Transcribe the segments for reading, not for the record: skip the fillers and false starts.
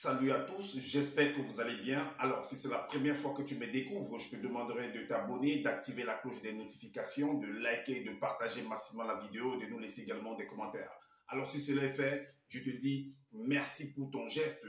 Salut à tous, j'espère que vous allez bien. Alors, si c'est la première fois que tu me découvres, je te demanderai de t'abonner, d'activer la cloche des notifications, de liker, de partager massivement la vidéo, de nous laisser également des commentaires. Alors, si cela est fait, je te dis merci pour ton geste.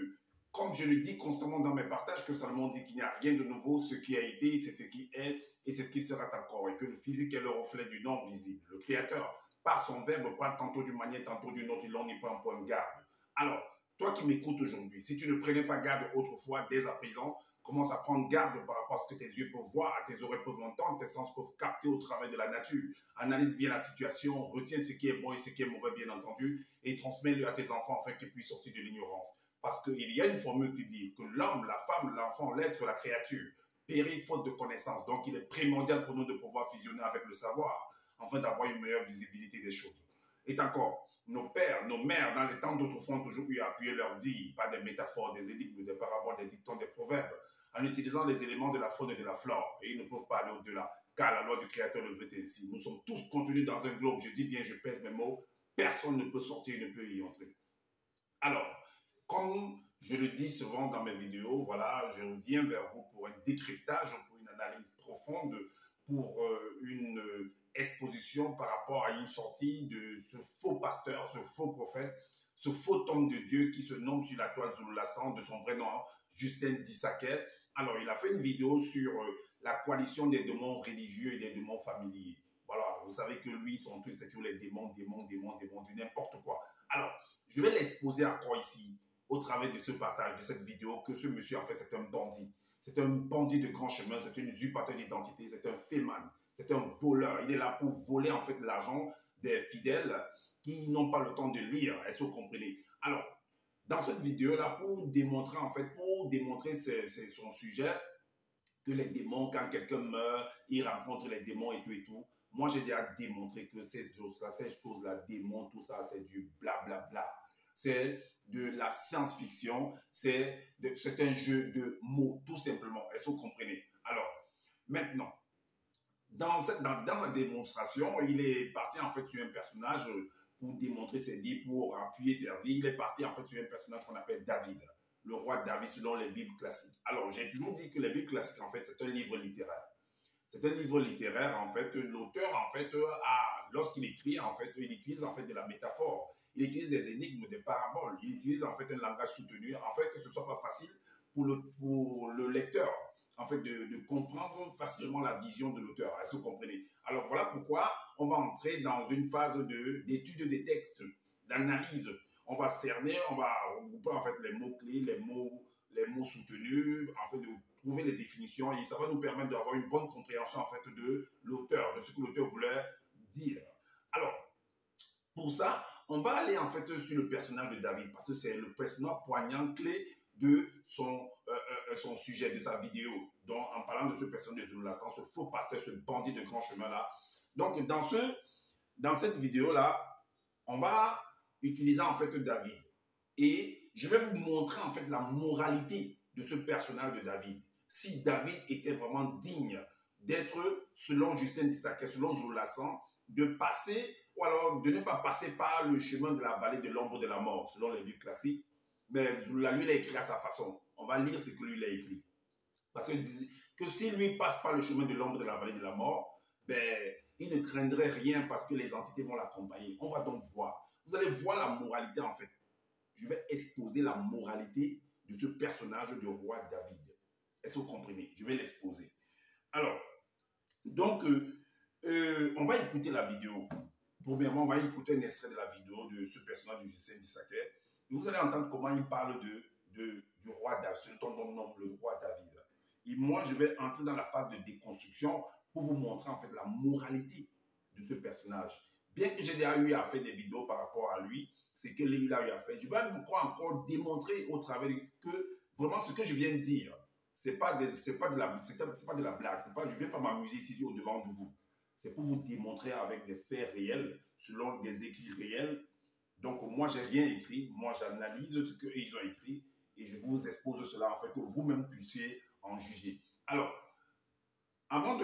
Comme je le dis constamment dans mes partages, que Salomon dit qu'il n'y a rien de nouveau, ce qui a été, c'est ce qui est et c'est ce qui sera encore. Et que le physique est le reflet du non visible. Le Créateur, par son verbe, parle tantôt d'une manière, tantôt d'une autre, il en y prend point garde. Alors, toi qui m'écoutes aujourd'hui, si tu ne prenais pas garde autrefois, dès à présent, commence à prendre garde par rapport à ce que tes yeux peuvent voir, tes oreilles peuvent entendre, tes sens peuvent capter au travail de la nature. Analyse bien la situation, retiens ce qui est bon et ce qui est mauvais, bien entendu, et transmets-le à tes enfants afin qu'ils puissent sortir de l'ignorance. Parce qu'il y a une formule qui dit que l'homme, la femme, l'enfant, l'être, la créature, périt faute de connaissance. Donc, il est primordial pour nous de pouvoir fusionner avec le savoir afin d'avoir une meilleure visibilité des choses. Et encore, nos pères, nos mères, dans les temps d'autrefois, ont toujours eu à appuyer leur dire, pas des métaphores, des énigmes, des paraboles, des dictons, des proverbes, en utilisant les éléments de la faune et de la flore. Et ils ne peuvent pas aller au-delà, car la loi du Créateur le veut ainsi. Nous sommes tous contenus dans un globe, je dis bien, je pèse mes mots, personne ne peut sortir, ne peut y entrer. Alors, comme je le dis souvent dans mes vidéos, voilà, je reviens vers vous pour un décryptage, pour une analyse profonde, pour une exposition par rapport à une sortie de ce faux pasteur, ce faux prophète, ce faux homme de Dieu qui se nomme sur la toile Zoulassan de son vrai nom, Justin Dissaquet. Alors, il a fait une vidéo sur la coalition des démons religieux et des démons familiers. Voilà, vous savez que lui, son truc, c'est toujours les démons, du n'importe quoi. Alors, je vais l'exposer encore ici, au travers de ce partage, de cette vidéo, que ce monsieur, en fait, c'est un bandit. C'est un bandit de grand chemin, c'est un usurpateur d'identité, c'est un féman, c'est un voleur. Il est là pour voler, en fait, l'argent des fidèles qui n'ont pas le temps de lire. Est-ce que vous comprenez? Alors, dans cette vidéo-là, pour démontrer, en fait, c'est son sujet, que les démons, quand quelqu'un meurt, il rencontre les démons et tout. Moi, j'ai déjà démontré que ces choses-là, démons, tout ça, c'est du blablabla. C'est de la science-fiction, c'est un jeu de mots, tout simplement. Est-ce que vous comprenez? Alors, maintenant, dans sa démonstration, il est parti en fait sur un personnage pour démontrer ses dires, pour appuyer ses dires. Il est parti en fait sur un personnage qu'on appelle David, le roi David selon les Bibles classiques. Alors, j'ai toujours dit que les Bibles classiques, en fait, c'est un livre littéraire. C'est un livre littéraire, en fait. L'auteur, en fait, lorsqu'il écrit, en fait, il utilise en fait de la métaphore. Il utilise des énigmes, des paraboles. Il utilise en fait un langage soutenu, en fait, que ce soit pas facile pour le lecteur, en fait, de comprendre facilement la vision de l'auteur. Est-ce que vous comprenez? Alors, voilà pourquoi on va entrer dans une phase d'étude des textes, d'analyse. On va cerner, on va regrouper en fait les mots-clés, les mots soutenus, en fait, de trouver les définitions, et ça va nous permettre d'avoir une bonne compréhension en fait de l'auteur, de ce que l'auteur voulait dire. Alors, pour ça, on va aller en fait sur le personnage de David, parce que c'est le personnage poignant clé de son sujet, de sa vidéo. Donc, en parlant de ce personnage de Zoulassan, ce faux pasteur, ce bandit de grand chemin là. Donc, dans cette vidéo-là, on va utiliser en fait David. Et je vais vous montrer en fait la moralité de ce personnage de David. Si David était vraiment digne d'être, selon Justin Dissaquet, selon Zoulassan, de passer, ou alors de ne pas passer par le chemin de la vallée de l'ombre de la mort, selon les Bibles classiques, mais lui, il a écrit à sa façon. On va lire ce que lui, il a écrit. Parce que si lui passe par le chemin de l'ombre de la vallée de la mort, ben, il ne craindrait rien parce que les entités vont l'accompagner. On va donc voir. Vous allez voir la moralité en fait. Je vais exposer la moralité de ce personnage de roi David. Est-ce que vous comprenez? Je vais l'exposer. Alors, donc, on va écouter la vidéo. Premièrement, on va écouter un extrait de la vidéo de ce personnage de Justin Dissaquet. Vous allez entendre comment il parle du roi David, c'est ton nom, le roi David. Et moi, je vais entrer dans la phase de déconstruction pour vous montrer en fait la moralité de ce personnage. Bien que j'ai déjà eu à faire des vidéos par rapport à lui, c'est que lui, il a eu à faire. Je vais encore démontrer au travers que vraiment ce que je viens de dire, c'est pas de la blague. Je ne viens pas m'amuser ici au devant de vous. C'est pour vous démontrer avec des faits réels, selon des écrits réels. Donc, moi, j'ai rien écrit. Moi, j'analyse ce qu'ils ont écrit et je vous expose cela afin que vous-même puissiez en juger. Alors, avant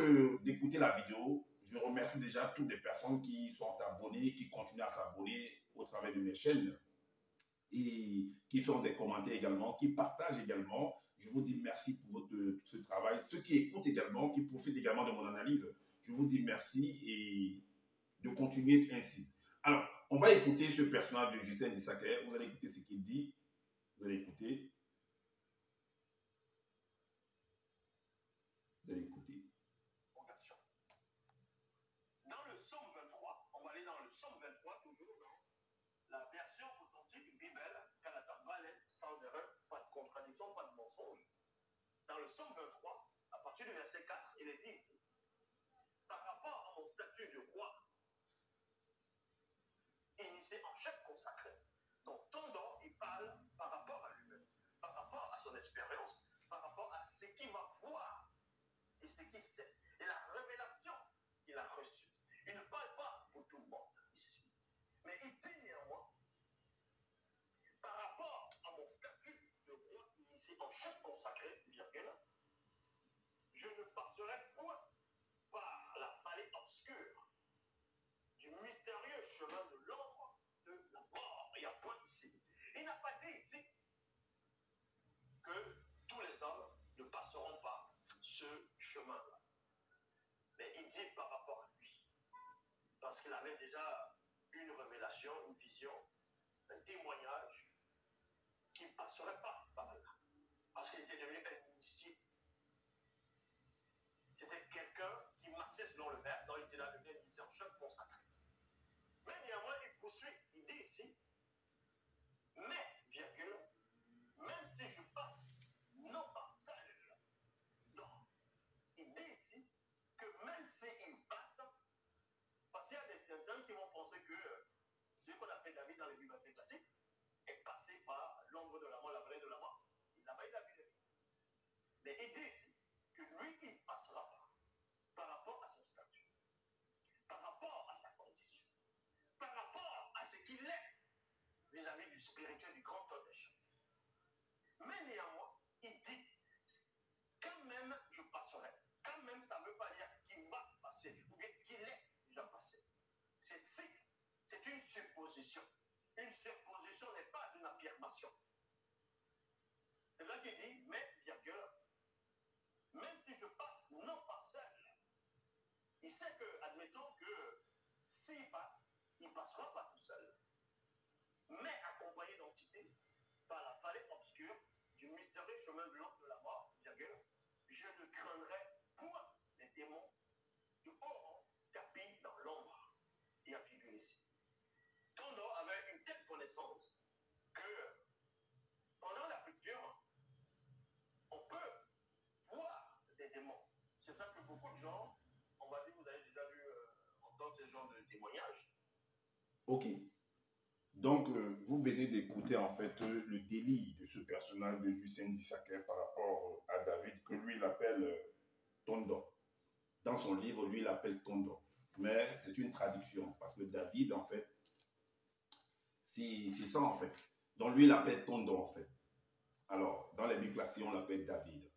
d'écouter la vidéo, je remercie déjà toutes les personnes qui sont abonnées, qui continuent à s'abonner au travers de mes chaînes. et qui font des commentaires également, qui partagent également. Je vous dis merci pour ce travail. Ceux qui écoutent également, qui profitent également de mon analyse, je vous dis merci et de continuer ainsi. Alors, on va écouter ce personnage de Justin Dissaker. Vous allez écouter ce qu'il dit. Vous allez écouter. Vous allez écouter. Dans le Somme 23, on va aller dans le Somme 23, toujours dans la version authentique Bible, Canada Valais, sans erreur, pas de contradiction, pas de mensonge. Dans le Somme 23, à partir du verset 4, il est dit ici, par rapport à mon statut de roi, initié en chef consacré. Donc, Tondor, il parle par rapport à lui-même, par rapport à son expérience, par rapport à ce qu'il va voir et ce qu'il sait, et la révélation qu'il a reçue. Il ne parle pas pour tout le monde ici, mais il dit néanmoins, par rapport à mon statut de roi initié en chef consacré, virgule, je ne passerai point par la vallée obscure du mystérieux chemin de l'ombre de la mort. Il y a point ici. Il n'a pas dit ici que tous les hommes ne passeront pas ce chemin-là. Mais il dit par rapport à lui. Parce qu'il avait déjà une révélation, une vision, un témoignage qu'il ne passerait pas par là. Parce qu'il était devenu un initié. C'était quelqu'un qui marchait selon le verbe, donc il était là devenu un initié en chef consacré. Mais néanmoins, il poursuit, il dit ici, mais, virgule, même si je passe, non pas seul. Donc, il dit ici que même s'il passe, parce qu'il y a des gens qui vont penser que ce qu'on appelle David dans les Bibles classiques est passé par l'ombre de la mort, la vallée de la mort. Il n'a pas eu David. Mais il dit ici que lui, il ne passera pas par rapport à son statut, par rapport à sa condition, par rapport à ce qu'il est vis-à-vis du spirituel du grand homme des champs. Mais néanmoins, il dit, quand même je passerai. Quand même, ça ne veut pas dire qu'il va passer, ou bien qu'il est déjà passé. C'est si, c'est une supposition. Une supposition n'est pas une affirmation. C'est là qu'il dit, mais, virgule, même si je passe, non pas seul. Il sait que, admettons que s'il passe, il ne passera pas tout seul. Mais accompagné d'entité par la vallée obscure du mystérieux chemin blanc de la mort, virgule, je ne craindrai point les démons de haut rang qui dans l'ombre. Il y a figuré ici. Tondor avait une telle connaissance que pendant la rupture, on peut voir des démons. C'est ça que beaucoup de gens, on va dire, vous avez déjà vu entendre ce genre de témoignages. Ok. Donc, vous venez d'écouter en fait le délit de ce personnage de Justin Dissaker par rapport à David, que lui, il appelle Tondor. Dans son livre, lui, il l'appelle Tondor. Mais c'est une traduction, parce que David, en fait, c'est ça, en fait. Donc, lui, il l'appelle Tondor, en fait. Alors, dans les Bibles classiques, on l'appelle David.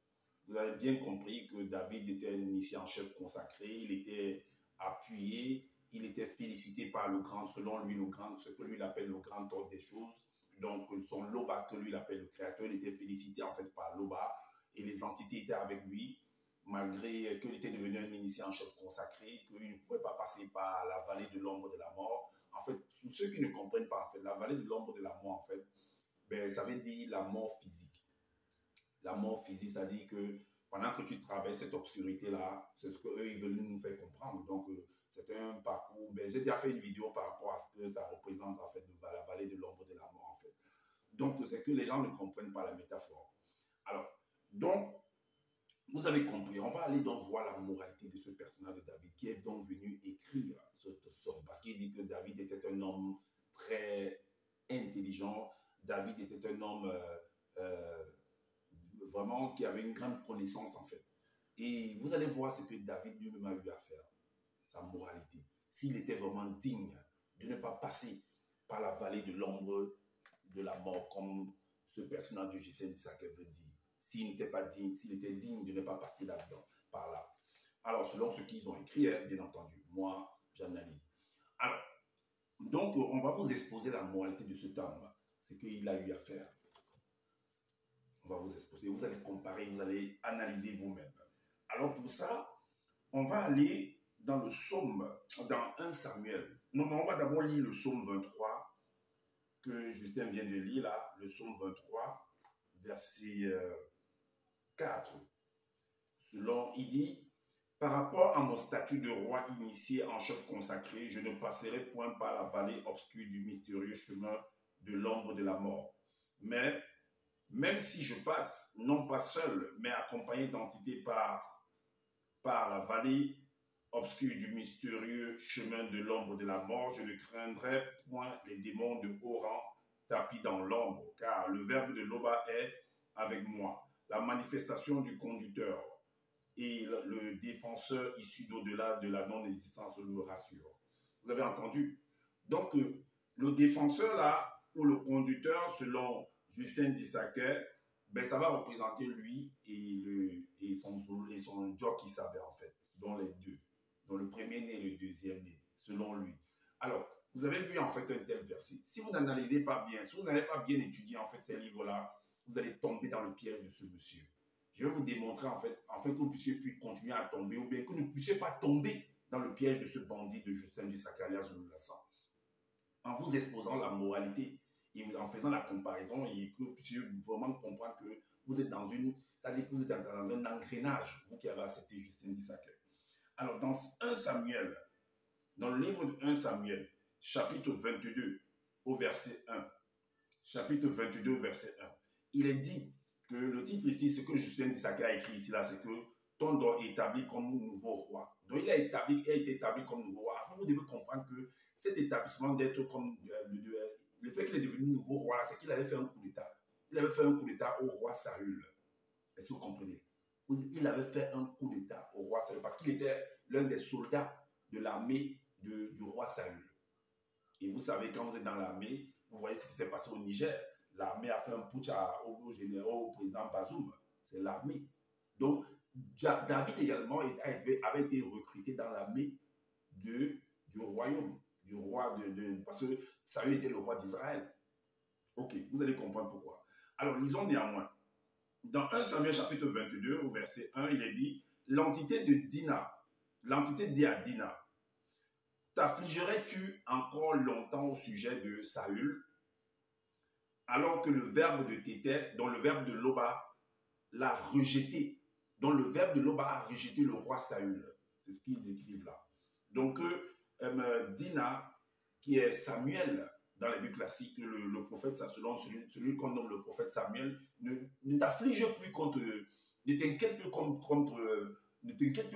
Vous avez bien compris que David était un initié en chef consacré, il était appuyé, il était félicité par le grand, selon lui, le grand, ce que lui il appelle le grand ordre des choses. Donc, son Loba, que lui il appelle le créateur, il était félicité en fait par Loba et les entités étaient avec lui, malgré qu'il était devenu un initié en chef consacré, qu'il ne pouvait pas passer par la vallée de l'ombre de la mort. En fait, pour ceux qui ne comprennent pas, en fait, la vallée de l'ombre de la mort, en fait, ben, ça veut dire la mort physique. La mort physique, ça dit que pendant que tu traverses cette obscurité-là, c'est ce qu'eux, ils veulent nous faire comprendre. Donc, c'est un parcours. Ben, j'ai déjà fait une vidéo par rapport à ce que ça représente, en fait, la vallée de l'ombre de la mort, en fait. Donc, c'est que les gens ne comprennent pas la métaphore. Alors, donc, vous avez compris. On va aller donc voir la moralité de ce personnage de David, qui est donc venu écrire ce psaume. Parce qu'il dit que David était un homme très intelligent. David était un homme vraiment qui avait une grande connaissance en fait. Et vous allez voir ce que David lui-même a eu à faire, sa moralité. S'il était vraiment digne de ne pas passer par la vallée de l'ombre de la mort, comme ce personnage de Justin Dissaker veut dire. S'il n'était pas digne, s'il était digne de ne pas passer là-dedans, par là. Alors, selon ce qu'ils ont écrit, bien entendu, moi, j'analyse. Alors, donc, on va vous exposer la moralité de cet homme. ce qu'il a eu à faire. On va vous exposer, vous allez comparer, vous allez analyser vous-même. Alors pour ça, on va aller dans le psaume, dans 1 Samuel. Non, mais on va d'abord lire le psaume 23 que Justin vient de lire là, le psaume 23, verset 4. Selon, il dit, par rapport à mon statut de roi initié en chef consacré, je ne passerai point par la vallée obscure du mystérieux chemin de l'ombre de la mort. Mais, même si je passe, non pas seul, mais accompagné d'entités par la vallée obscure du mystérieux chemin de l'ombre de la mort, je ne craindrai point les démons de haut rang tapis dans l'ombre, car le verbe de l'Oba est avec moi. La manifestation du conducteur et le défenseur issu d'au-delà de la non-existence me rassure. Vous avez entendu? Donc, le défenseur là, ou le conducteur, selon Justin Dissaker, ben, ça va représenter lui et son jockey saber en fait, dont les deux, dont le premier né et le deuxième né, selon lui. Alors, vous avez vu en fait un tel verset. Si vous n'analysez pas bien, si vous n'avez pas bien étudié en fait ces livres-là, vous allez tomber dans le piège de ce monsieur. Je vais vous démontrer en fait, afin que vous puissiez plus continuer à tomber, ou bien que vous ne puissiez pas tomber dans le piège de ce bandit de Justin Dissaker Zululassan, en vous exposant la moralité et en faisant la comparaison et que vous puissiez vraiment comprendre que vous êtes dans c'est-à-dire que vous êtes dans un engrenage, vous qui avez accepté Justin Dissaker. Alors, dans 1 Samuel, dans le livre de 1 Samuel, chapitre 22, au verset 1, chapitre 22, verset 1, il est dit que le titre ici, ce que Justin Dissaker a écrit ici, là, c'est que ton don est établi comme nouveau roi. Donc, il a été établi comme nouveau roi. Après, vous devez comprendre que cet établissement d'être comme le fait qu'il est devenu nouveau roi, c'est qu'il avait fait un coup d'État. Il avait fait un coup d'État au roi Saül. Est-ce que vous comprenez? Il avait fait un coup d'État au roi Saül parce qu'il était l'un des soldats de l'armée du roi Saül. Et vous savez, quand vous êtes dans l'armée, vous voyez ce qui s'est passé au Niger. L'armée a fait un putsch au président Bazoum. C'est l'armée. Donc, David également avait été recruté dans l'armée du royaume, du roi parce que Saül était le roi d'Israël. Ok, vous allez comprendre pourquoi. Alors, lisons néanmoins. Dans 1 Samuel chapitre 22, au verset 1, il est dit, l'entité dit à Dina, t'affligerais-tu encore longtemps au sujet de Saül, alors que le verbe de Tété, dont le verbe de Loba, l'a rejeté, dont le verbe de Loba a rejeté le roi Saül. C'est ce qu'ils écrivent là. Donc, Dina, qui est Samuel, dans les Bibles classiques, le prophète, selon celui qu'on nomme le prophète Samuel, ne t'afflige plus contre, ne t'inquiète plus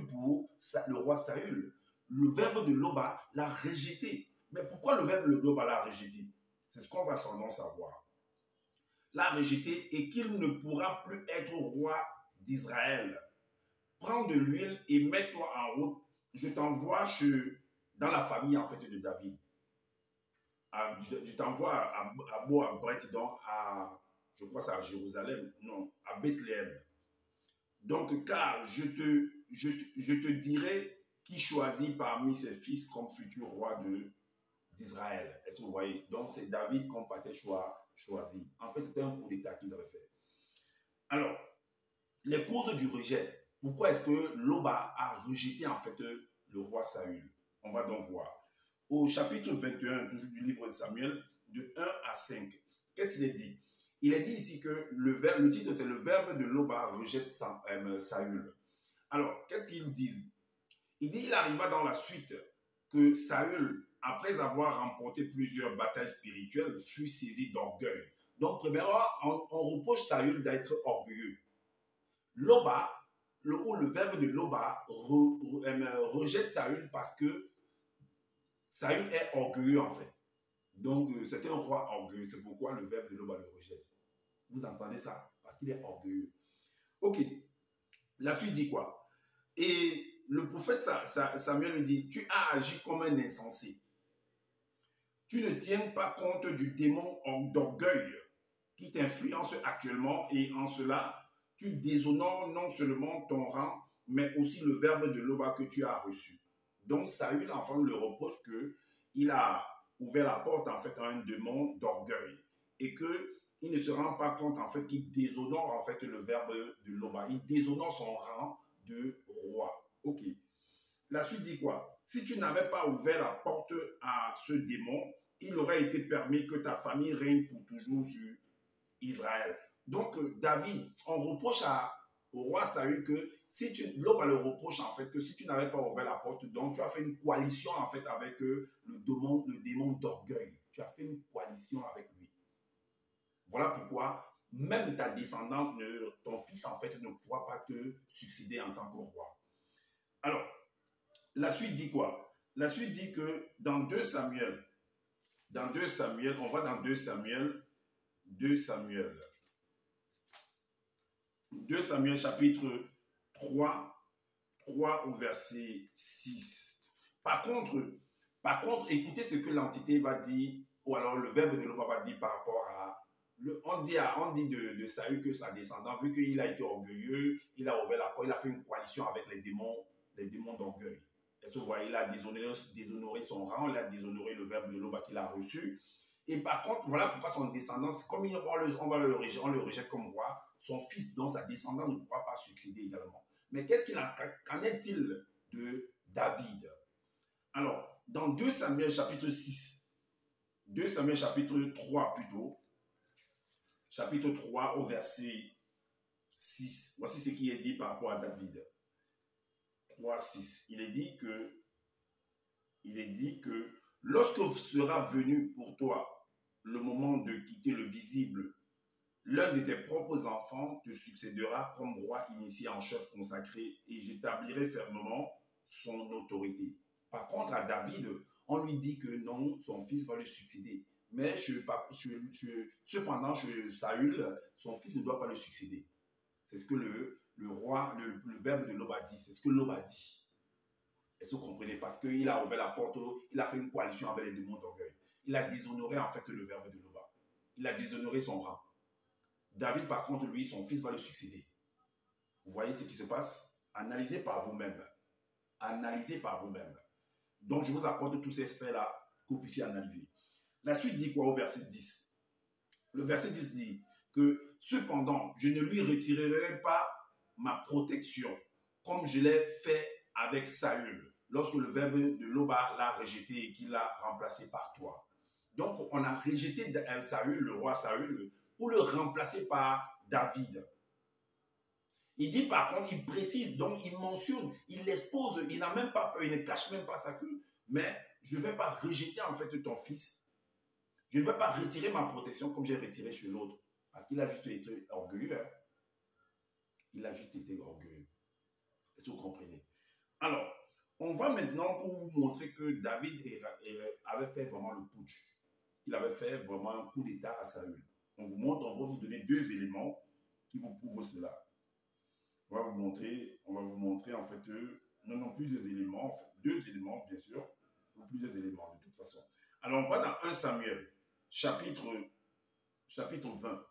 pour le roi Saül. Le verbe de Loba l'a rejeté. Mais pourquoi le verbe de Loba l'a rejeté? C'est ce qu'on va sans doute savoir. L'a rejeté et qu'il ne pourra plus être roi d'Israël. Prends de l'huile et mets-toi en route. Je t'envoie dans la famille en fait de David. Je t'envoie à Boabreth, donc je crois que c'est à Jérusalem, non, à Bethléem. Donc, car je te dirai qui choisit parmi ses fils comme futur roi d'Israël. Est-ce que vous voyez? Donc, c'est David qu'on partait choisi. En fait, c'était un coup d'État qu'ils avaient fait. Alors, les causes du rejet. Pourquoi est-ce que Loba a rejeté en fait le roi Saül? On va donc voir. Au chapitre 21, toujours du livre de Samuel, de 1 à 5. Qu'est-ce qu'il est dit? Il est dit ici que le titre, c'est le verbe de Loba rejette Saül. Alors, qu'est-ce qu'ils disent? Il dit, il arriva dans la suite que Saül, après avoir remporté plusieurs batailles spirituelles, fut saisi d'orgueil. Donc, premièrement, on reproche Saül d'être orgueilleux. Loba, le verbe de Loba rejette Saül parce que Saül est orgueilleux en fait. Donc, c'est un roi orgueilleux. C'est pourquoi le verbe de Loba le rejette. Vous entendez ça? Parce qu'il est orgueilleux. Ok. La suite dit quoi? Et le prophète Samuel lui dit, tu as agi comme un insensé. Tu ne tiens pas compte du démon d'orgueil qui t'influence actuellement et en cela, tu déshonores non seulement ton rang, mais aussi le verbe de Loba que tu as reçu. Donc, Saül, enfin, le reproche qu'il a ouvert la porte, en fait, à un démon d'orgueil. et qu'il ne se rend pas compte en fait qu'il déshonore en fait le verbe de Loba. Il déshonore son rang de roi. Ok. La suite dit quoi? Si tu n'avais pas ouvert la porte à ce démon, il aurait été permis que ta famille règne pour toujours sur Israël. Donc, David, on reproche au roi Saül que si tu, l'homme le reproche en fait que si tu n'avais pas ouvert la porte, donc tu as fait une coalition en fait avec le démon d'orgueil. Tu as fait une coalition avec lui. Voilà pourquoi même ta descendance, ton fils en fait ne pourra pas te succéder en tant que roi. Alors, la suite dit quoi? La suite dit que dans 2 Samuel, on va dans 2 Samuel chapitre 3 au verset 6. Par contre, écoutez ce que l'entité va dire, ou alors le verbe de Loba va dire par rapport à... on dit de Saül que sa descendant, vu qu'il a été orgueilleux, il a ouvert la porte, il a fait une coalition avec les démons d'orgueil. Est-ce que vous voyez, il a déshonoré son rang, il a déshonoré le verbe de Loba qu'il a reçu. Et par contre, voilà pourquoi son descendance, comme on le rejette comme roi, son fils, dont sa descendance, ne pourra pas succéder également. Mais qu'en est-il de David? Alors, dans 2 Samuel chapitre 6, 2 Samuel chapitre 3 plutôt, chapitre 3 au verset 6, voici ce qui est dit par rapport à David. 3, 6. Il est dit que lorsque sera venu pour toi le moment de quitter le visible, l'un de tes propres enfants te succédera comme roi initié en chef consacré et j'établirai fermement son autorité. Par contre, à David, on lui dit que non, son fils va le succéder. Mais cependant, chez Saül, son fils ne doit pas le succéder. C'est ce que le verbe de Loba dit. C'est ce que Loba dit. Est-ce que vous comprenez? Parce qu'il a ouvert la porte, il a fait une coalition avec les démons d'orgueil. Il a déshonoré en fait le verbe de Loba. Il a déshonoré son rang. David, par contre, lui, son fils va le succéder. Vous voyez ce qui se passe? Analysez par vous-même. Analysez par vous-même. Donc, je vous apporte tous ces aspects-là que vous puissiez analyser. La suite dit quoi au verset 10? Le verset 10 dit que, cependant, je ne lui retirerai pas ma protection, comme je l'ai fait avec Saül, lorsque le verbe de Loba l'a rejeté et qu'il l'a remplacé par toi. Donc, on a rejeté Saül, le roi Saül, pour le remplacer par David. Il dit par contre, il précise, donc il mentionne, il l'expose, il n'a même pas peur, il ne cache même pas sa queue, mais je ne vais pas rejeter en fait ton fils. Je ne vais pas retirer ma protection comme j'ai retiré chez l'autre. Parce qu'il a juste été orgueilleux. Hein? Il a juste été orgueilleux. Est-ce que vous comprenez? Alors, on va maintenant pour vous montrer que David avait fait vraiment le putsch. Il avait fait vraiment un coup d'état à Saül. On vous montre, on va vous donner 2 éléments qui vous prouvent cela. On va vous montrer en fait, plusieurs éléments, en fait, 2 éléments bien sûr, ou plusieurs éléments de toute façon. Alors on va dans 1 Samuel, chapitre 20.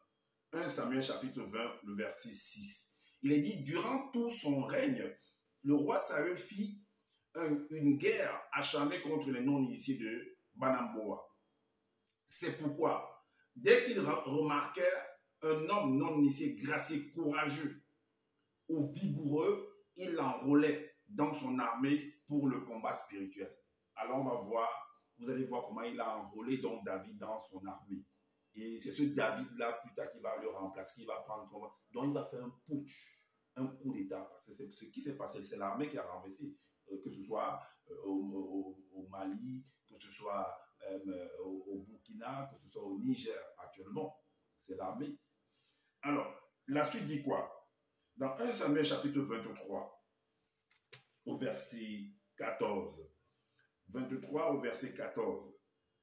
1 Samuel, chapitre 20, le verset 6. Il est dit, durant tout son règne, le roi Saül fit une guerre acharnée contre les non-initiés de Banamboa. C'est pourquoi, dès qu'il remarquait un homme non-initié, gracieux, courageux ou vigoureux, il l'enrôlait dans son armée pour le combat spirituel. Alors on va voir, vous allez voir comment il a enrôlé donc David dans son armée. Et c'est ce David-là, plus tard, qui va le remplacer, qui va prendre combat. Donc il va faire un putsch, un coup d'état. Parce que c'est ce qui s'est passé, c'est l'armée qui a renversé, que ce soit au Mali, que ce soit au Burkina, que ce soit au Niger actuellement. C'est l'armée. Alors, la suite dit quoi? Dans 1 Samuel chapitre 23, au verset 14, 23 au verset 14,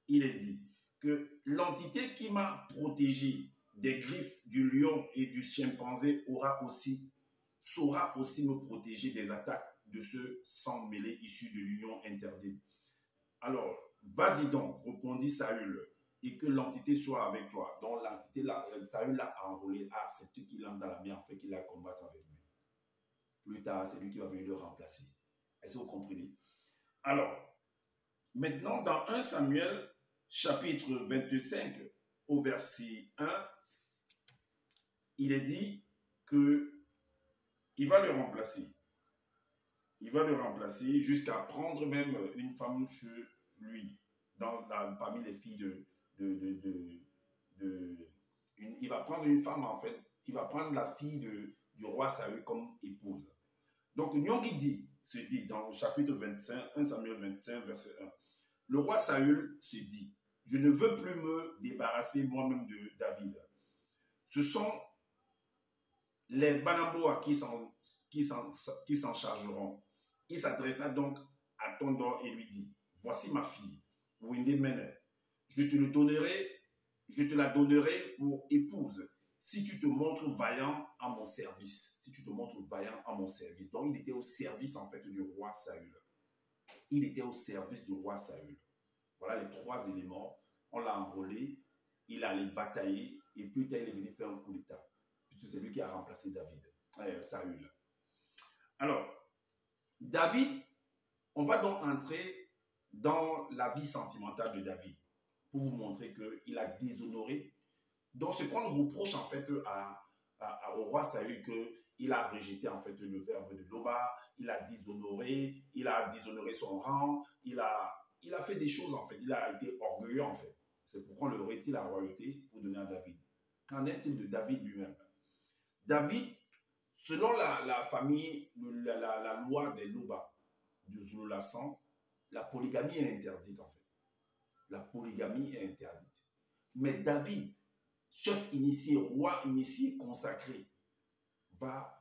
il est dit que l'entité qui m'a protégé des griffes du lion et du chimpanzé saura aussi me protéger des attaques de ce sang mêlé issu de l'union interdite. Alors, vas-y donc, répondit Saül, et que l'entité soit avec toi. Donc l'entité, Saül l'a enrôlé, accepté qu'il entre dans la mer, en fait qu'il a combattre avec lui. Plus tard, c'est lui qui va venir le remplacer. Est-ce que vous comprenez? Alors, maintenant, dans 1 Samuel, chapitre 25, au verset 1, il est dit qu'il va le remplacer. Il va le remplacer jusqu'à prendre même une femme chez lui, parmi les filles il va prendre une femme, en fait, il va prendre la fille du roi Saül comme épouse. Donc, Nyong'i se dit dans le chapitre 25, 1 Samuel 25, verset 1, le roi Saül se dit, je ne veux plus me débarrasser moi-même de David. Ce sont les Banamboa qui s'en chargeront. Il s'adressa donc à Tondo et lui dit, voici ma fille, Winde Mene, je te la donnerai pour épouse si tu te montres vaillant à mon service. Si tu te montres vaillant à mon service. Donc, il était au service, en fait, du roi Saül. Il était au service du roi Saül. Voilà les trois éléments. On l'a enrôlé, il allait batailler, et plus tard, il est venu faire un coup d'état. Puisque c'est lui qui a remplacé Saül. Alors, David, on va donc entrer dans la vie sentimentale de David pour vous montrer qu'il a déshonoré. Donc, ce qu'on reproche en fait au roi Saül, qu'il a rejeté en fait le verbe de Loba, il a déshonoré son rang, il a fait des choses en fait, il a été orgueilleux en fait. C'est pourquoi on le retire la royauté pour donner à David. Qu'en est-il de David lui-même? David, selon la famille, la loi des Loba, de Zululassan, la polygamie est interdite en fait. La polygamie est interdite. Mais David, chef initié, roi initié, consacré, va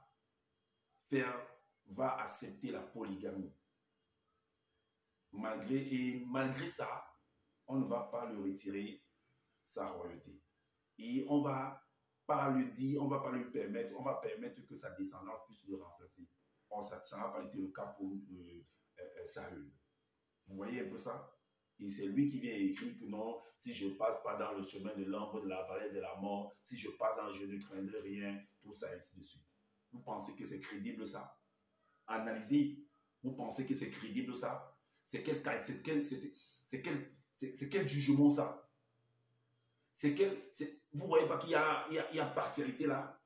accepter la polygamie. Malgré ça, on ne va pas le retirer sa royauté. Et on ne va pas le dire, on ne va pas lui permettre, on va permettre que sa descendance puisse le remplacer. Or, ça n'a pas été le cas pour Saül. Vous voyez un peu ça? Et c'est lui qui vient écrire que non, si je ne passe pas dans le chemin de l'ombre de la vallée de la mort, si je passe dans le je ne craindrai rien, tout ça, ainsi de suite. Vous pensez que c'est crédible ça? Analysez. Vous pensez que c'est crédible ça? C'est quel jugement ça? Vous voyez pas qu'il y a partialité là?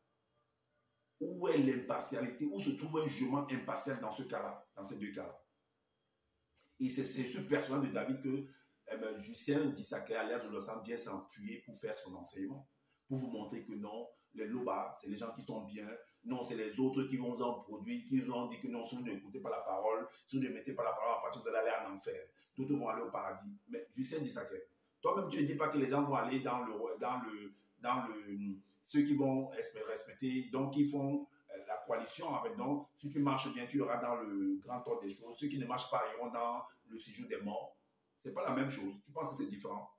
Où est l'impartialité? Où se trouve un jugement impartial dans ce cas-là, dans ces deux cas-là? Et c'est ce personnage de David que Lucien Dissaker, alias Zolosan, vient s'appuyer pour faire son enseignement. Pour vous montrer que non, les Loba, c'est les gens qui sont bien. Non, c'est les autres qui vont en produire, qui vont dire que non, si vous n'écoutez pas la parole, si vous ne mettez pas la parole en pratique, vous allez aller en enfer. D'autres vont aller au paradis. Mais Lucien Dissaker, toi-même, tu ne dis pas que les gens vont aller dans ceux qui vont respecter, donc qui font la coalition avec, donc si tu marches bien, tu iras dans le grand ordre des choses. Ceux qui ne marchent pas iront dans le séjour des morts. C'est pas la même chose. Tu penses que c'est différent?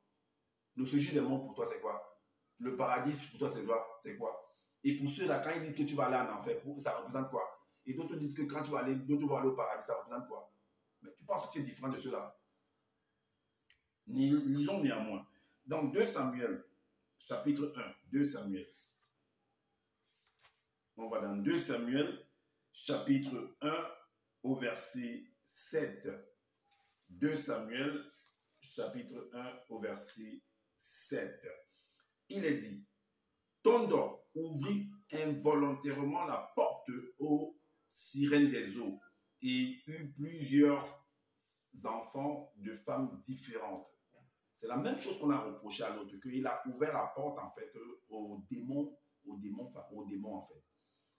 Le séjour des morts pour toi, c'est quoi? Le paradis pour toi, c'est quoi? Et pour ceux-là, quand ils disent que tu vas aller en enfer, ça représente quoi? Et d'autres disent que quand d'autres vont aller au paradis, ça représente quoi? Mais tu penses que tu es différent de ceux-là? Lisons néanmoins. Dans 2 Samuel, chapitre 1, 2 Samuel. On va dans 2 Samuel, chapitre 1, au verset 7. 2 Samuel, chapitre 1, au verset 7. Il est dit, Tondo ouvrit involontairement la porte aux sirènes des eaux et eut plusieurs enfants de femmes différentes. C'est la même chose qu'on a reproché à l'autre, qu'il a ouvert la porte en fait aux démons en fait.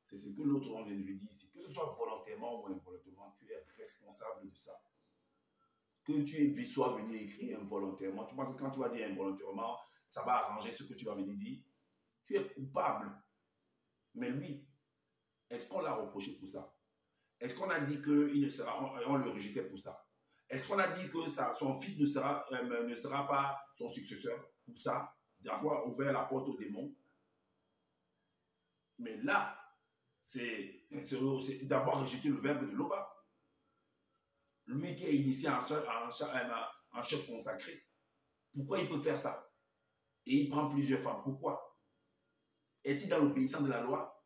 C'est ce que l'autre on vient de lui dire ici. Que ce soit volontairement ou involontairement, tu es responsable de ça. Que tu sois venu écrire involontairement, tu penses que quand tu vas dire involontairement, ça va arranger ce que tu vas venir dire. Tu es coupable. Mais lui, est-ce qu'on l'a reproché pour ça? Est-ce qu'on a dit qu'il ne sera, on le rejetait pour ça? Est-ce qu'on a dit que son fils ne sera pas son successeur pour ça, d'avoir ouvert la porte aux démons? Mais là, c'est d'avoir rejeté le verbe de Loba. Lui qui est initié en chef consacré. Pourquoi il peut faire ça? Et il prend plusieurs femmes. Pourquoi? Est-il dans l'obéissance de la loi?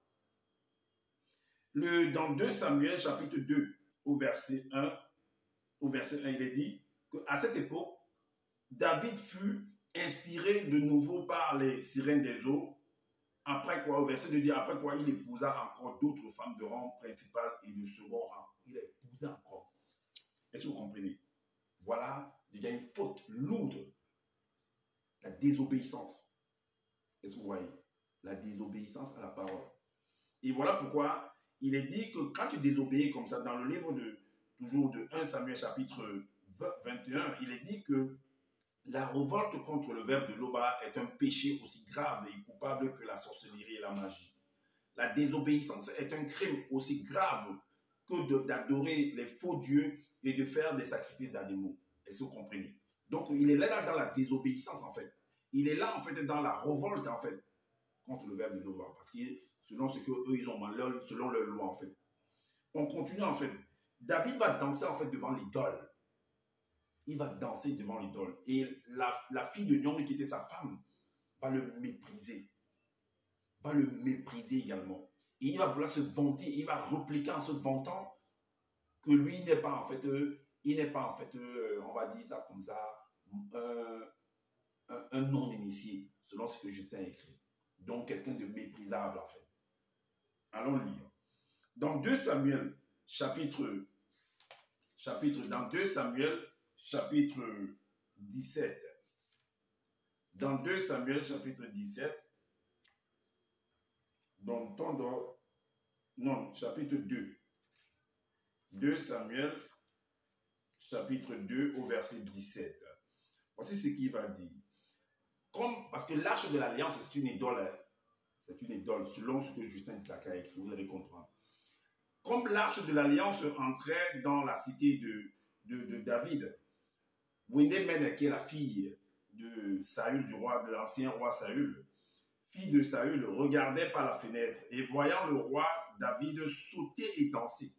Dans 2 Samuel, chapitre 2, au verset 1, il est dit qu'à cette époque, David fut inspiré de nouveau par les sirènes des eaux. Après quoi, au verset 2 dit, après quoi, il épousa encore d'autres femmes de rang principal et de second rang. Il a épousé encore. Est-ce que vous comprenez? Voilà déjà une faute lourde. La désobéissance. Est-ce que vous voyez? La désobéissance à la parole. Et voilà pourquoi il est dit que quand tu désobéis comme ça, dans le livre toujours de 1 Samuel chapitre 21, il est dit que la révolte contre le verbe de l'Oba est un péché aussi grave et coupable que la sorcellerie et la magie. La désobéissance est un crime aussi grave que d'adorer les faux dieux et de faire des sacrifices d'animaux. Est-ce que vous comprenez? Donc, il est là dans la désobéissance, en fait. Il est là, en fait, dans la révolte, en fait, contre le verbe de l'Oba. Parce que selon ce qu'eux, ils ont, selon leur loi, en fait. On continue, en fait. David va danser, en fait, devant l'idole. Il va danser devant l'idole. Et la fille de Nyong, qui était sa femme, va le mépriser. Va le mépriser également. Et il va vouloir se vanter, il va répliquer en se vantant que lui n'est pas en fait, on va dire ça comme ça, un non-initié, selon ce que Justin a écrit. Donc quelqu'un de méprisable en fait. Allons lire. Dans 2 Samuel, dans 2 Samuel, chapitre 17. Dans 2 Samuel, chapitre 17, chapitre 2. 2 Samuel, chapitre 2, au verset 17. Voici ce qu'il va dire. Parce que l'arche de l'alliance, c'est une idole. Hein? C'est une idole, selon ce que Justin Isaac a écrit, vous allez comprendre. Comme l'arche de l'alliance entrait dans la cité de David, Windemene, qui est la fille de Saül, de l'ancien roi Saül, fille de Saül, regardait par la fenêtre et voyant le roi David sauter et danser.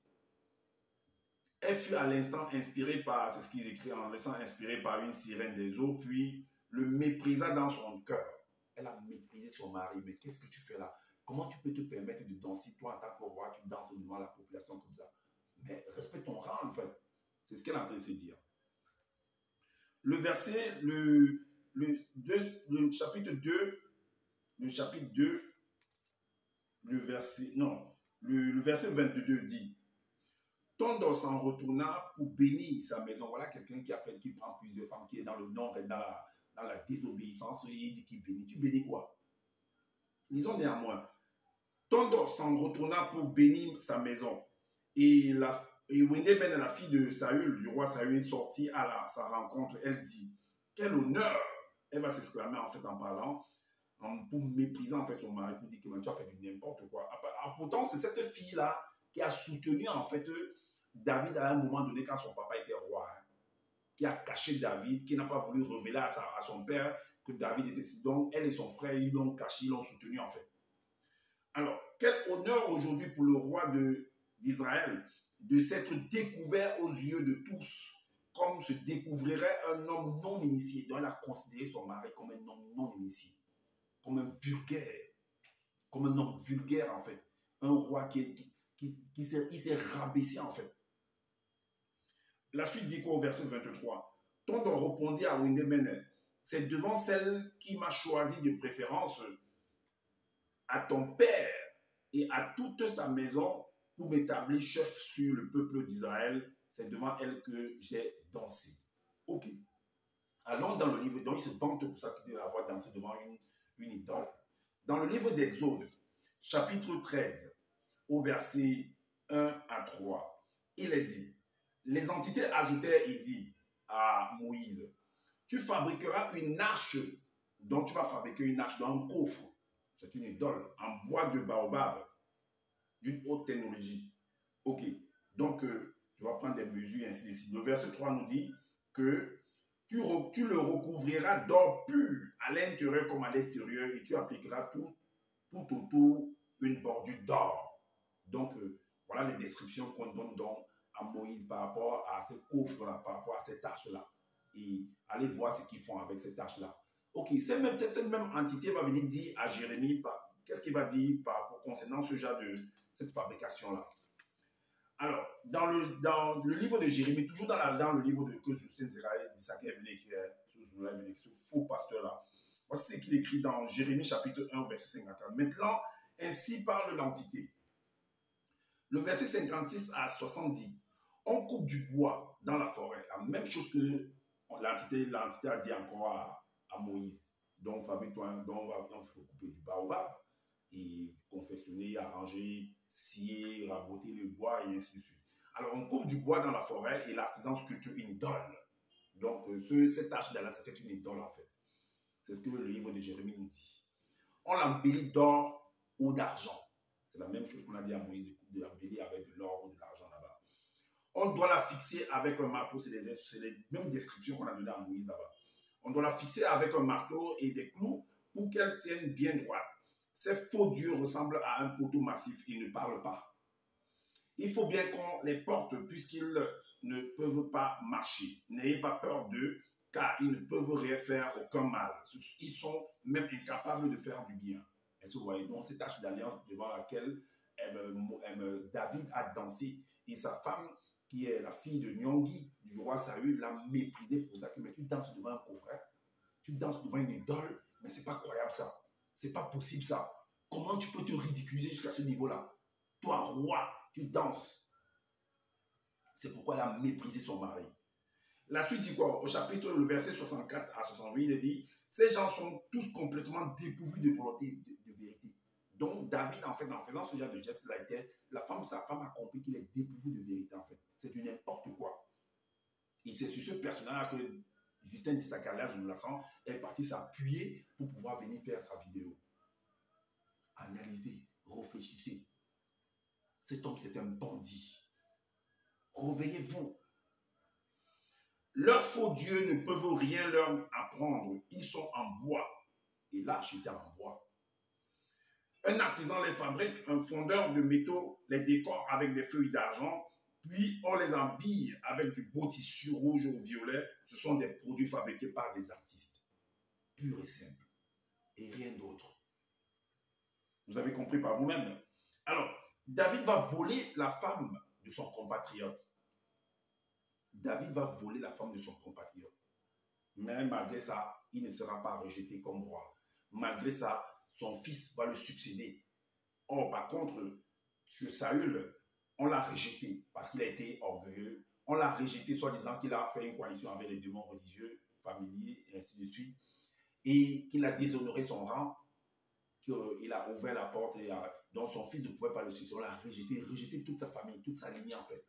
Elle fut à l'instant inspirée par, c'est ce qu'ils écrivent, en laissant inspirée par une sirène des eaux, puis le méprisa dans son cœur. Elle a méprisé son mari. Mais qu'est-ce que tu fais là? Comment tu peux te permettre de danser, toi, en tant que roi, tu danses devant la population comme ça? Mais respecte ton rang, en fait. C'est ce qu'elle est en train de se dire. Le verset, le chapitre 2, le verset 22 dit, Tondo s'en retourna pour bénir sa maison. Voilà quelqu'un qui prend plusieurs femmes, qui est dans le nord et dans la désobéissance, et il dit qu'il bénit. Tu bénis quoi? Lisons néanmoins. Tondo s'en retourna pour bénir sa maison. Et Windemene, la fille de Saül, du roi Saül, est sortie à sa rencontre. Elle dit, quel honneur! Elle va s'exclamer en fait en parlant, pour mépriser en fait son mari, pour dire que tu as fait du n'importe quoi. Pourtant, c'est cette fille-là qui a soutenu en fait David à un moment donné quand son papa était roi, hein, qui a caché David, qui n'a pas voulu révéler à son père que David était si. Donc, elle et son frère, ils l'ont caché, ils l'ont soutenu en fait. Alors, quel honneur aujourd'hui pour le roi d'Israël de s'être découvert aux yeux de tous, comme se découvrirait un homme non initié. Donc, elle a considéré son mari comme un homme non initié, comme un vulgaire, comme un homme vulgaire en fait. Un roi qui s'est rabaissé en fait. La suite dit quoi au verset 23? Tondo répondit à Windemene, c'est devant celle qui m'a choisi de préférence à ton père et à toute sa maison pour m'établir chef sur le peuple d'Israël, c'est devant elle que j'ai dansé. Ok. Allons dans le livre, donc il se vante pour ça qu'il doit avoir dansé devant une idole. Dans le livre d'Exode, chapitre 13, au verset 1 à 3, il est dit, les entités ajoutèrent et dit à Moïse, tu fabriqueras une arche, donc tu vas fabriquer une arche dans un coffre, c'est une idole, en bois de baobab, d'une haute technologie. Ok, donc tu vas prendre des mesures ainsi de suite. Le verset 3 nous dit que tu le recouvriras d'or pur à l'intérieur comme à l'extérieur et tu appliqueras tout autour une bordure d'or. Donc voilà les descriptions qu'on donne donc à Moïse par rapport à ce coffre-là, par rapport à cette arche-là. Et allez voir ce qu'ils font avec cette arche-là. Ok, peut-être cette même entité va venir dire à Jérémie, qu'est-ce qu'il va dire concernant ce genre de cette fabrication-là. Alors, dans le livre de Jérémie, toujours dans le livre que Justin Isaac est venu écrire, avec ce faux pasteur-là. Voici ce qu'il écrit dans Jérémie chapitre 1, verset 54. Maintenant, ainsi parle l'entité. Le verset 56 à 70. On coupe du bois dans la forêt. La même chose que l'entité a dit encore à Moïse. Donc, fabrique-toi, donc on va couper du baobab et confectionner, arranger, scier, raboter le bois et ainsi de suite. Alors, on coupe du bois dans la forêt et l'artisan sculpture une idole. Donc, cette tâche-là, c'était une idole en fait. C'est ce que le livre de Jérémie nous dit. On l'embellit d'or ou d'argent. C'est la même chose qu'on a dit à Moïse, de l'embellir avec de l'or ou de l'argent là-bas. On doit la fixer avec un marteau, c'est les mêmes descriptions qu'on a données à Moïse là-bas. On doit la fixer avec un marteau et des clous pour qu'elle tienne bien droite. Ces faux dieux ressemblent à un poteau massif, ils ne parlent pas. Il faut bien qu'on les porte puisqu'ils ne peuvent pas marcher. N'ayez pas peur d'eux, car ils ne peuvent rien faire, aucun mal. Ils sont même incapables de faire du bien. Est-ce que vous voyez donc cette tâche d'alliance devant laquelle David a dansé et sa femme, qui est la fille de Nyongi, du roi Saül, l'a méprisé pour ça. Mais tu danses devant un coffret, tu danses devant une idole, mais c'est pas croyable ça. C'est pas possible ça. Comment tu peux te ridiculiser jusqu'à ce niveau-là? Toi, roi, tu danses. C'est pourquoi elle a méprisé son mari. La suite dit quoi? Au chapitre, le verset 64 à 68, il dit, ces gens sont tous complètement dépourvus de volonté, de vérité. Donc, David, en fait, en faisant ce genre de geste, sa femme a compris qu'il est dépourvu de vérité, en fait. C'est du n'importe quoi. Et c'est sur ce personnage-là que Justin Dissakalias de Lassan est parti s'appuyer pour pouvoir venir faire sa vidéo. Analysez, réfléchissez. Cet homme, c'est un bandit. Réveillez-vous. Leurs faux dieux ne peuvent rien leur apprendre. Ils sont en bois. Et l'arche était en bois. Un artisan les fabrique, un fondeur de métaux les décore avec des feuilles d'argent, puis on les habille avec du beau tissu rouge ou violet. Ce sont des produits fabriqués par des artistes. Pur et simple. Et rien d'autre. Vous avez compris par vous-même. Alors, David va voler la femme de son compatriote. David va voler la femme de son compatriote. Mais malgré ça, il ne sera pas rejeté comme roi. Malgré ça, son fils va le succéder. Or, par contre, sur Saül, on l'a rejeté parce qu'il a été orgueilleux. On l'a rejeté, soi-disant qu'il a fait une coalition avec les démons religieux, familiers, et ainsi de suite. Et qu'il a déshonoré son rang, qu'il a ouvert la porte et dont son fils ne pouvait pas le succéder. On l'a rejeté toute sa famille, toute sa lignée en fait.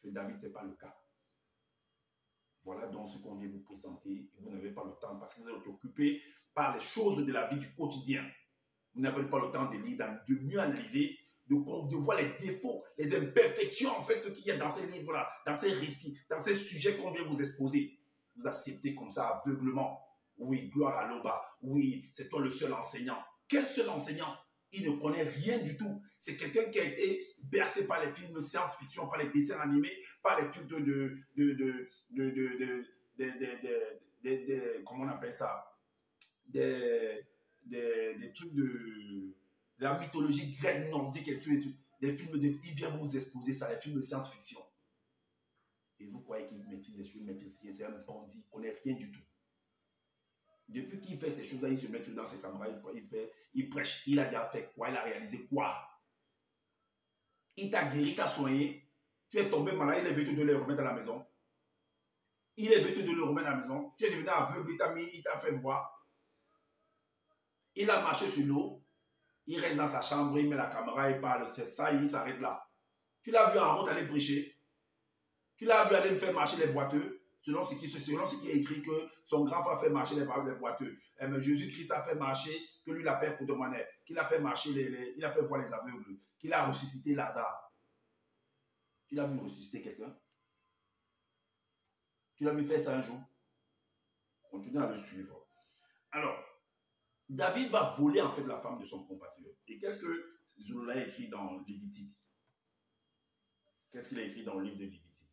Chez David, ce n'est pas le cas. Voilà donc ce qu'on vient vous présenter. Et vous n'avez pas le temps parce que vous êtes occupé par les choses de la vie du quotidien. Vous n'avez pas le temps de lire, de mieux analyser, de voir les défauts, les imperfections en fait qu'il y a dans ces livres-là, dans ces récits, dans ces sujets qu'on vient vous exposer. Vous acceptez comme ça aveuglement. Oui, gloire à l'Oba. Oui, c'est toi le seul enseignant. Quel seul enseignant? Il ne connaît rien du tout. C'est quelqu'un qui a été bercé par les films de science-fiction, par les dessins animés, par les trucs comment on appelle ça? Des trucs de la mythologie grecque, nordique et tout. Des films il vient vous exposer ça, les films de science-fiction. Et vous croyez qu'il maîtrise les choses, c'est un bandit, il ne connaît rien du tout. Depuis qu'il fait ces choses-là, il se met dans ses caméras, il prêche. Il a déjà fait quoi? Il a réalisé quoi? Il t'a guéri, il t'a soigné. Tu es tombé malade, il est venu te le remettre à la maison. Il est venu te le remettre à la maison. Tu es devenu aveugle, il t'a fait voir. Il a marché sur l'eau. Il reste dans sa chambre, il met la caméra, il parle. C'est ça, il s'arrête là. Tu l'as vu en route aller prêcher. Tu l'as vu aller me faire marcher les boiteux. Selon ce qui est écrit que son grand frère fait marcher les boiteux. Mais Jésus-Christ a fait marcher, que lui la paix pour demander, qu'il a fait marcher, il a fait voir les aveugles, qu'il a ressuscité Lazare. Tu l'as vu ressusciter quelqu'un? Tu l'as vu faire ça un jour? Continuez à le suivre. Alors, David va voler en fait la femme de son compatriote. Et qu'est-ce que Zola a écrit dans Lévitique? Qu'est-ce qu'il a écrit dans le livre de Lévitique?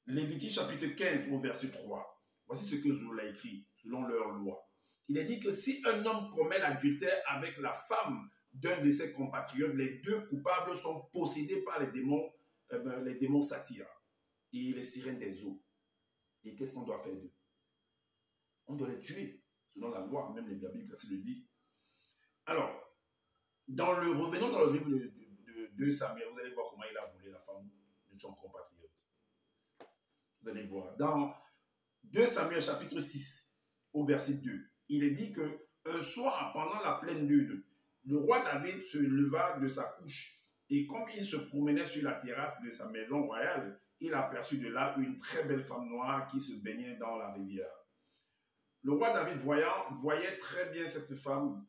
Lévitique chapitre 15 au verset 3. Voici ce que Zola a écrit selon leur loi. Il a dit que si un homme commet l'adultère avec la femme d'un de ses compatriotes, les deux coupables sont possédés par les démons satyres et les sirènes des eaux. Et qu'est-ce qu'on doit faire d'eux? On doit les tuer, selon la loi, même les Bibles, ça le dit. Alors, revenons dans le livre de Samuel, vous allez voir comment il a volé la femme de son compatriote. Vous allez voir. Dans 2 Samuel chapitre 6, au verset 2, il est dit que un soir, pendant la pleine lune, le roi David se leva de sa couche et comme il se promenait sur la terrasse de sa maison royale, il aperçut de là une très belle femme noire qui se baignait dans la rivière. Le roi David voyait très bien cette femme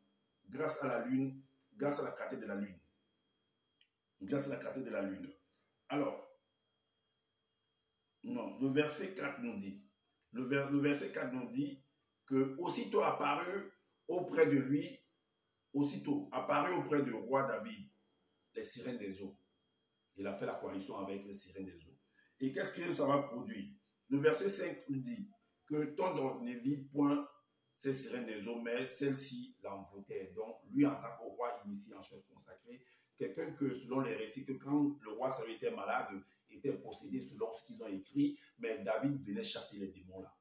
grâce à la lune, grâce à la clarté de la lune. Grâce à la clarté de la lune. Alors, non, le verset 4 nous dit, le verset 4 nous dit que aussitôt apparu auprès de lui, aussitôt apparu auprès du roi David, les sirènes des eaux. Il a fait la coalition avec les sirènes des eaux. Et qu'est-ce que ça va produire? Le verset 5 nous dit que ton ne vit point ces sirènes des eaux, mais celle-ci l'envoûtait. Donc, lui, en tant que roi initié en chef consacré, quelqu'un que, selon les récits, que quand le roi Saül était malade, était possédé selon ce qu'ils ont écrit, mais David venait chasser les démons là.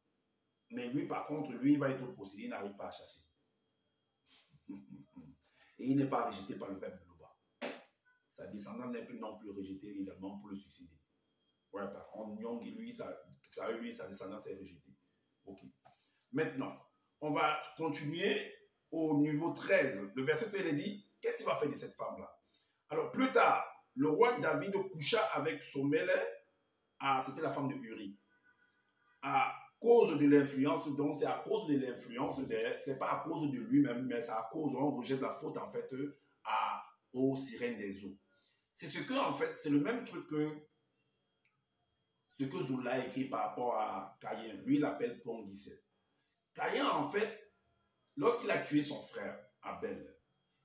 Mais lui, par contre, lui, il va être possédé, il n'arrive pas à chasser. Et il n'est pas rejeté par le peuple de Loba. Sa descendance n'est plus non plus rejetée également pour le suicider. Ouais, par contre, Nyong, lui, sa descendance est rejetée. Ok. Maintenant, on va continuer au niveau 13. Le verset 13, il dit, qu'est-ce qu'il va faire de cette femme-là? Alors, plus tard, le roi David coucha avec Sommelé, c'était la femme de Uri. À cause de l'influence, donc c'est à cause de l'influence, c'est pas à cause de lui-même, mais c'est à cause, on rejette la faute en fait aux sirènes des eaux. C'est ce que, en fait, c'est le même truc que ce que Zola a écrit par rapport à Caïn. Lui, il l'appelle Pongisset. Caïn, en fait, lorsqu'il a tué son frère Abel,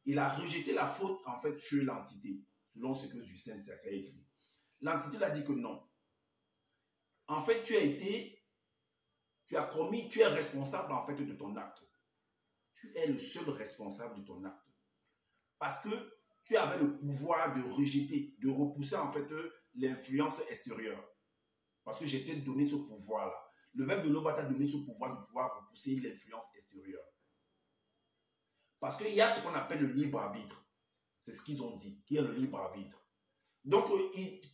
il a rejeté la faute, en fait, sur l'entité, selon ce que Justin Serre a écrit. L'entité l'a dit que non. En fait, tu es responsable, en fait, de ton acte. Tu es le seul responsable de ton acte. Parce que tu avais le pouvoir de rejeter, de repousser, en fait, l'influence extérieure. Parce que je t'ai donné ce pouvoir-là. Le verbe de Loba t'a donné ce pouvoir de pouvoir repousser l'influence extérieure. Parce qu'il y a ce qu'on appelle le libre arbitre. C'est ce qu'ils ont dit, qui est le libre arbitre. Donc,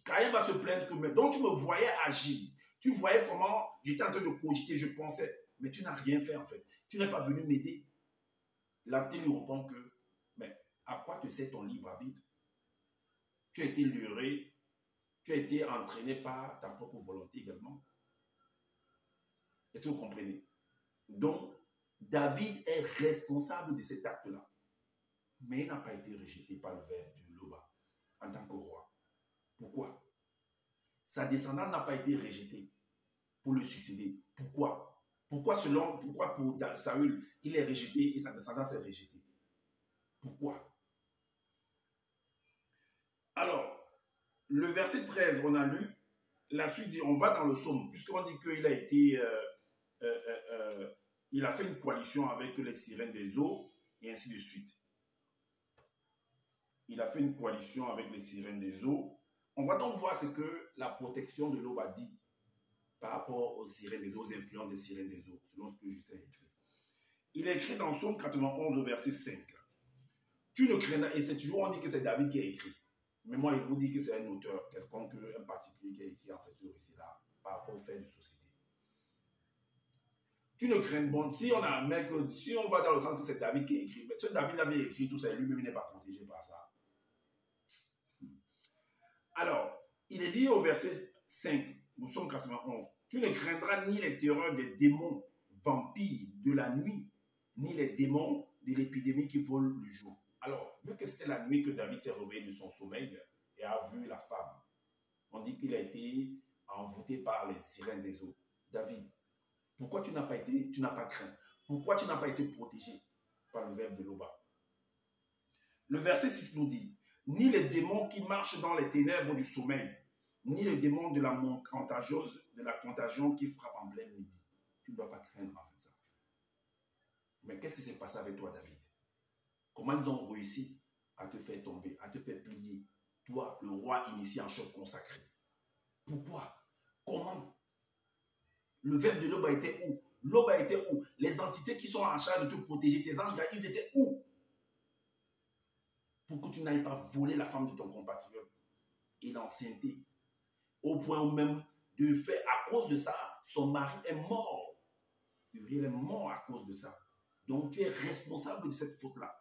Caïn va se plaindre que, donc tu me voyais agir. Tu voyais comment j'étais en train de cogiter, je pensais. Mais tu n'as rien fait en fait. Tu n'es pas venu m'aider. L'entité lui répond que, mais à quoi te sert ton libre arbitre? Tu as été leurré. Tu as été entraîné par ta propre volonté également. Est-ce que vous comprenez? Donc, David est responsable de cet acte-là. Mais il n'a pas été rejeté par le verbe du Loba en tant que roi. Pourquoi? Sa descendance n'a pas été rejetée pour le succéder. Pourquoi? Pourquoi pour Saül, il est rejeté et sa descendance est rejetée? Pourquoi? Alors, le verset 13, on a lu, la suite dit, on va dans le psaume, puisqu'on dit qu'il a été, il a fait une coalition avec les sirènes des eaux, et ainsi de suite. Il a fait une coalition avec les sirènes des eaux. On va donc voir ce que la protection de l'eau a dit par rapport aux sirènes des eaux, aux influences des sirènes des eaux, selon ce que Justin a écrit. Il est écrit dans Psaume 91 au verset 5. Tu ne crains, et c'est toujours, on dit que c'est David qui a écrit. Mais moi, il vous dit que c'est un auteur, quelconque, un particulier qui a écrit en fait ce récit-là, par rapport aux faits de société. Tu ne crains bon, si on a un mec, si on va dans le sens que c'est David qui a écrit, mais ce David l'avait écrit, tout ça, lui-même n'est pas protégé par ça. Alors, il est dit au verset 5, nous sommes 91, tu ne craindras ni les terreurs des démons vampires de la nuit, ni les démons de l'épidémie qui volent le jour. Alors, vu que c'était la nuit que David s'est réveillé de son sommeil et a vu la femme, on dit qu'il a été envoûté par les sirènes des eaux. David, pourquoi tu n'as pas craint? Pourquoi tu n'as pas été protégé par le verbe de Loba? Le verset 6 nous dit, ni les démons qui marchent dans les ténèbres du sommeil, ni les démons de la contagion qui frappe en pleine midi. Tu ne dois pas craindre en fait ça. Mais qu'est-ce qui s'est passé avec toi, David? Comment ils ont réussi à te faire tomber, à te faire plier? Toi, le roi initié en chef consacré. Pourquoi? Comment? Le verbe de Loba était où? L'aube a été où? Les entités qui sont en charge de te protéger, tes anges, ils étaient où? Pour que tu n'ailles pas voler la femme de ton compatriote et l'ancienneté. Au point où même, de fait, à cause de ça, son mari est mort. Uriel est mort à cause de ça. Donc tu es responsable de cette faute-là.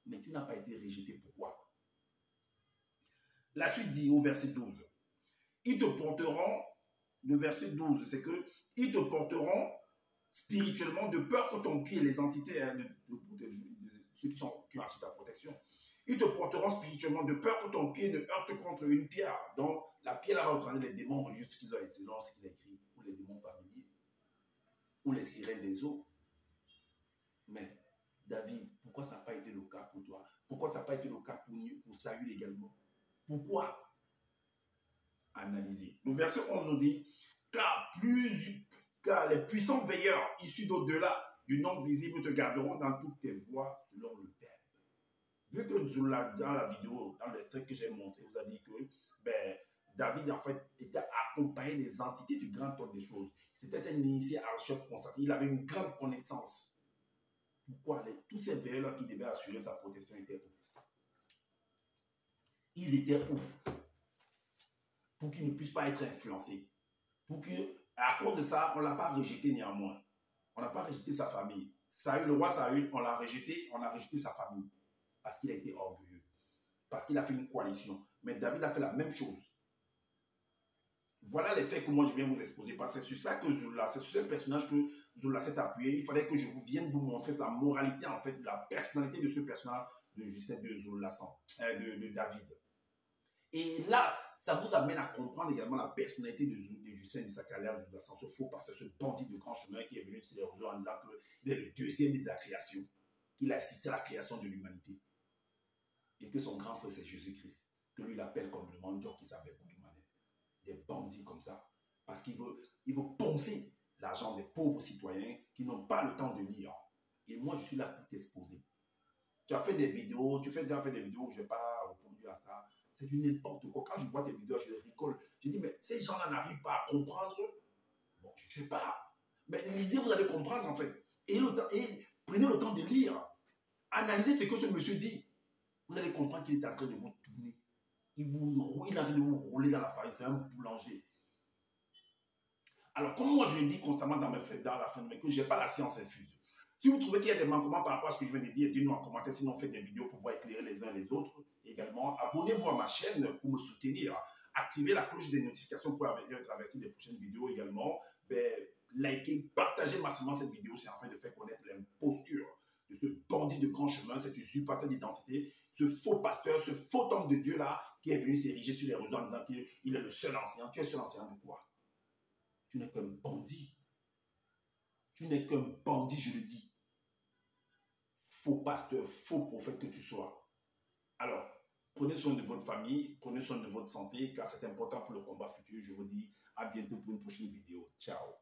Mais tu n'as pas été rejeté. Pourquoi? La suite dit au verset 12. Ils te porteront, le verset 12, c'est que ils te porteront spirituellement de peur que ton pied, les entités, ceux qui ont assuré ta protection, ils te porteront spirituellement de peur que ton pied ne heurte contre une pierre. Donc, la pierre là va représenter les démons religieux qu'ils ont essayé, ce qu'il a écrit, ou les démons familiers, ou les sirènes des eaux. Mais, David, pourquoi ça n'a pas été le cas pour toi? Pourquoi ça n'a pas été le cas pour Saül également? Pourquoi? Analyser. Le verset 11 nous dit, car les puissants veilleurs issus d'au-delà du non visible te garderont dans toutes tes voies selon le verbe. Vu que dans la vidéo, dans l'extrait que j'ai montré, vous a dit que David en fait était accompagné des entités du grand ordre des choses. C'était un initié archef consacré. Il avait une grande connaissance. Pourquoi tous ces veilleurs-là qui devaient assurer sa protection étaient où? Ils étaient où? Pour qu'ils ne puissent pas être influencés. Pour que, à cause de ça, on ne l'a pas rejeté néanmoins. On n'a pas rejeté sa famille. Saül, le roi Saül, on a rejeté sa famille. Parce qu'il a été orgueilleux. Parce qu'il a fait une coalition. Mais David a fait la même chose. Voilà les faits que moi je viens vous exposer. Parce que c'est sur ça que Zoula, c'est sur ce personnage que Zoula s'est appuyé. Il fallait que je vienne vous montrer sa moralité, en fait, la personnalité de ce personnage de Justin de Zoula, de David. Et là, ça vous amène à comprendre également la personnalité de Justin Issachar, ce faux pasteur, ce bandit de grand chemin qui est venu sur les réseaux en disant qu'il est le deuxième de la création, qu'il a assisté à la création de l'humanité. Et que son grand frère, c'est Jésus-Christ, que lui, il appelle comme le mendiant qui s'appelle Boudoumanet. Des bandits comme ça. Parce qu'il veut poncer l'argent des pauvres citoyens qui n'ont pas le temps de lire. Et moi, je suis là pour t'exposer. Tu as fait des vidéos, tu as fait des vidéos où je n'ai pas répondu à ça. C'est du n'importe quoi. Quand je vois tes vidéos, je rigole. Je dis, mais ces gens-là n'arrivent pas à comprendre. Bon, je ne sais pas. Mais lisez, vous allez comprendre en fait. Et prenez le temps de lire. Analysez ce que ce monsieur dit. Vous allez comprendre qu'il est en train de vous tourner. Il est en train de vous rouler dans la farine. C'est un boulanger. Alors, comme moi je le dis constamment dans la fin de mes que je n'ai pas la science infuse. Si vous trouvez qu'il y a des manquements par rapport à ce que je viens de dire, dites-nous en commentaire. Sinon, faites des vidéos pour pouvoir éclairer les uns les autres. Également, abonnez-vous à ma chaîne pour me soutenir. Activez la cloche des notifications pour être averti des prochaines vidéos également. Likez, partagez massivement cette vidéo. C'est afin de faire connaître l'imposture de ce bandit de grand chemin, cet usurpateur d'identité, ce faux pasteur, ce faux homme de Dieu là qui est venu s'ériger sur les réseaux en disant qu'il est le seul ancien. Tu es seul ancien de quoi? Tu n'es qu'un bandit. Tu n'es qu'un bandit, je le dis. Faux pasteur, faux prophète que tu sois. Alors, prenez soin de votre famille, prenez soin de votre santé, car c'est important pour le combat futur. Je vous dis à bientôt pour une prochaine vidéo. Ciao.